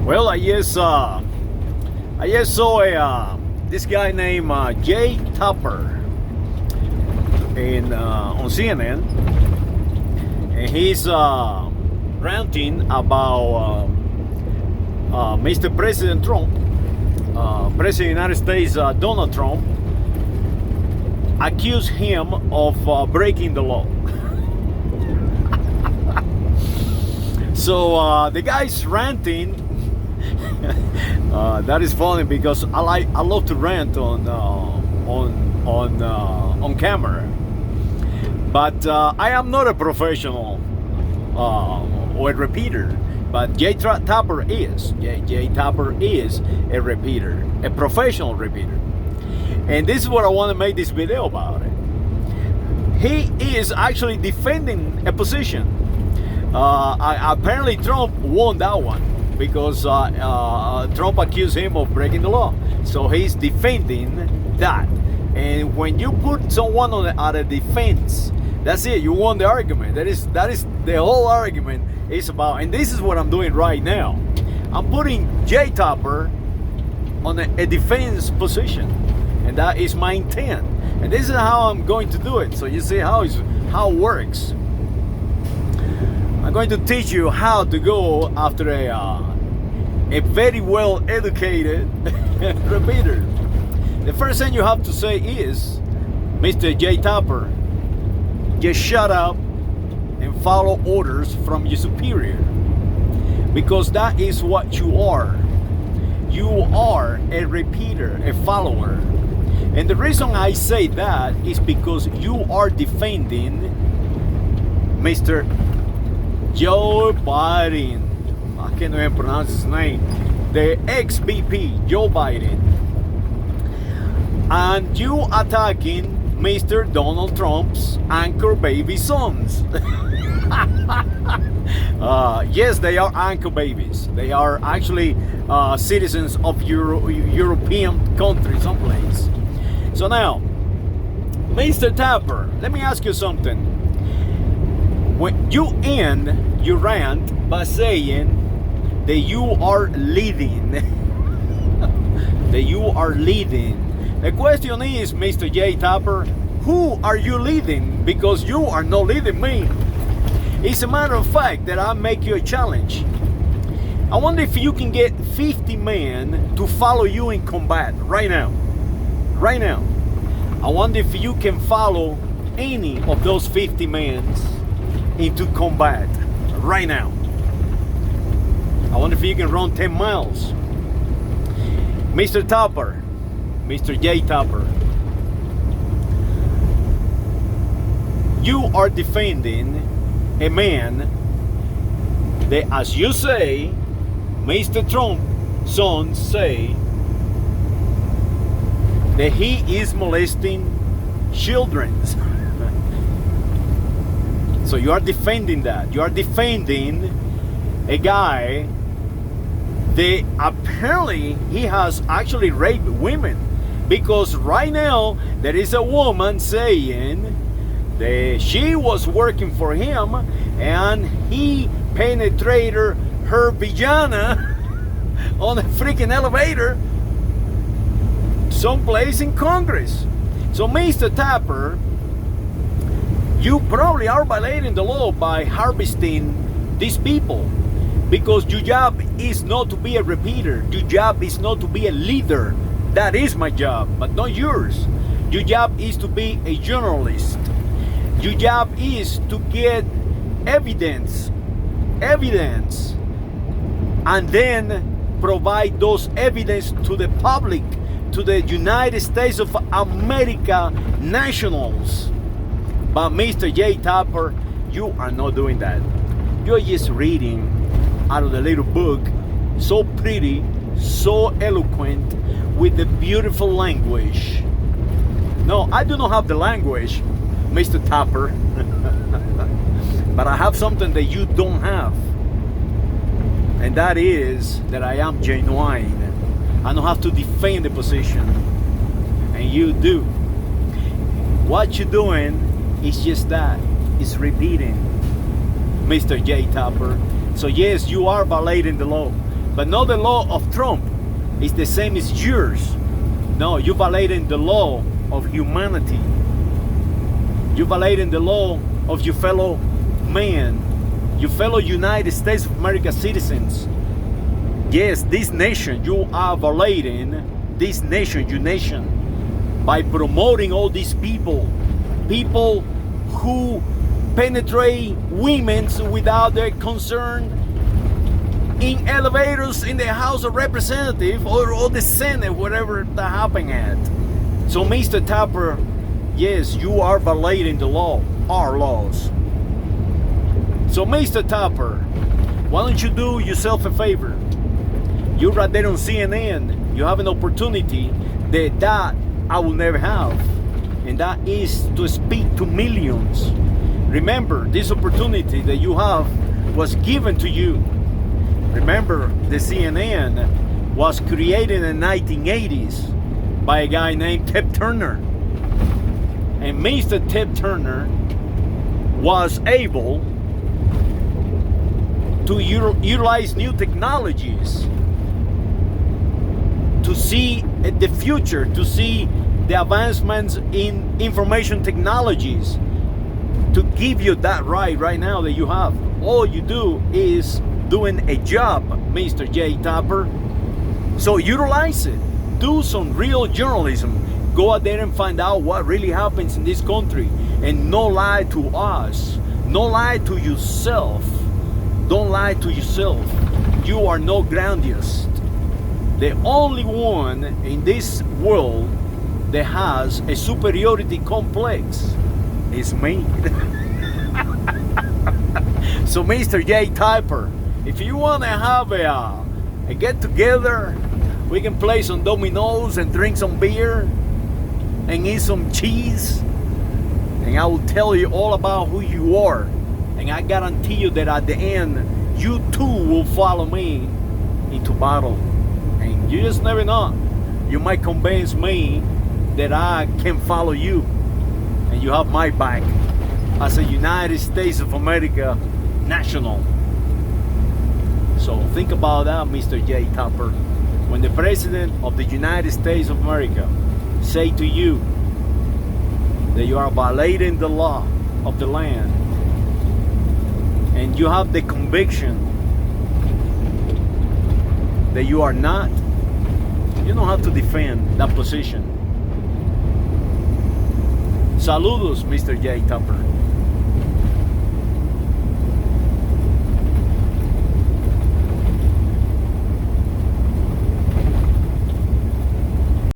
Well, I just saw this guy named Jay Tapper on CNN, and he's ranting about Mr. President Trump, President of the United States Donald Trump, accused him of breaking the law. So the guy's ranting. That is funny because I love to rant on camera, but I am not a professional or a repeater. But Jay Tapper is. Jay Tapper is a repeater, a professional repeater, and this is what I want to make this video about it. He is actually defending a position. Apparently Trump won that one, because Trump accused him of breaking the law. So he's defending that. And when you put someone on a defense, that's it. You won the argument. That is the whole argument is about. And this is what I'm doing right now. I'm putting Jay Tapper on a defense position, and that is my intent. And this is how I'm going to do it. So you see how it works. I'm going to teach you how to go after a very well educated repeater. The first thing you have to say is, Mr. Jay Tapper, just shut up and follow orders from your superior, because that is what you are. You are a repeater, a follower. And the reason I say that is because you are defending Mr. Joe Biden. I can't even pronounce his name. The ex-VP, Joe Biden. And you attacking Mr. Donald Trump's anchor baby sons. Yes, they are anchor babies. They are actually citizens of European country someplace. So now, Mr. Tapper, let me ask you something. When you end your rant by saying that you are leading, that you are leading. The question is, Mr. Jay Tapper, who are you leading? Because you are not leading me. It's a matter of fact that I make you a challenge. I wonder if you can get 50 men to follow you in combat right now. Right now. I wonder if you can follow any of those 50 men into combat right now. I wonder if you can run 10 miles. Mr. Tapper, Mr. Jay Tapper, you are defending a man that, as you say, Mr. Trump's sons say that he is molesting children. So you are defending that. You are defending a guy that apparently he has actually raped women. Because right now there is a woman saying that she was working for him and he penetrated her vagina on a freaking elevator someplace in Congress. So Mr. Tapper, you probably are violating the law by harvesting these people, because your job is not to be a repeater. Your job is not to be a leader. That is my job, but not yours. Your job is to be a journalist. Your job is to get evidence, and then provide those evidence to the public, to the United States of America nationals. But Mr. Jay Tapper, you are not doing that. You're just reading out of the little book, so pretty, so eloquent, with the beautiful language. No, I do not have the language, Mr. Tapper, but I have something that you don't have, and that is that I am genuine. I don't have to defend the position, and you do. What you're doing is just that. It's repeating, Mr. Jay Tapper. So yes, you are violating the law. But not the law of Trump. It's the same as yours. No, you're violating the law of humanity. You're violating the law of your fellow man, your fellow United States of America citizens. Yes, this nation, you are violating this nation, your nation, by promoting all these people who penetrate women without their concern in elevators in the House of Representatives or the Senate, whatever that happened at. So Mr. Tapper, yes, you are violating the law, our laws. So Mr. Tapper, why don't you do yourself a favor? You're right there on CNN. You have an opportunity that I will never have, and that is to speak to millions. Remember, this opportunity that you have was given to you. Remember, the CNN was created in the 1980s by a guy named Ted Turner. And Mr. Ted Turner was able to utilize new technologies to see the future, to see the advancements in information technologies, to give you that right now that you have. All you do is doing a job, Mr. J. Tapper. So utilize it. Do some real journalism. Go out there and find out what really happens in this country. And no lie to us. No lie to yourself. Don't lie to yourself. You are no grandiose. The only one in this world that has a superiority complex is me. So Mr. J. Tapper, if you want to have a get together, we can play some dominoes and drink some beer and eat some cheese, and I will tell you all about who you are, and I guarantee you that at the end you too will follow me into battle. And you just never know, you might convince me that I can follow you, and you have my back as a United States of America national. So think about that, Mr. J. Tapper. When the President of the United States of America say to you that you are violating the law of the land, and you have the conviction that you are not, you don't have to defend that position. Saludos, Mr. J. Tapper.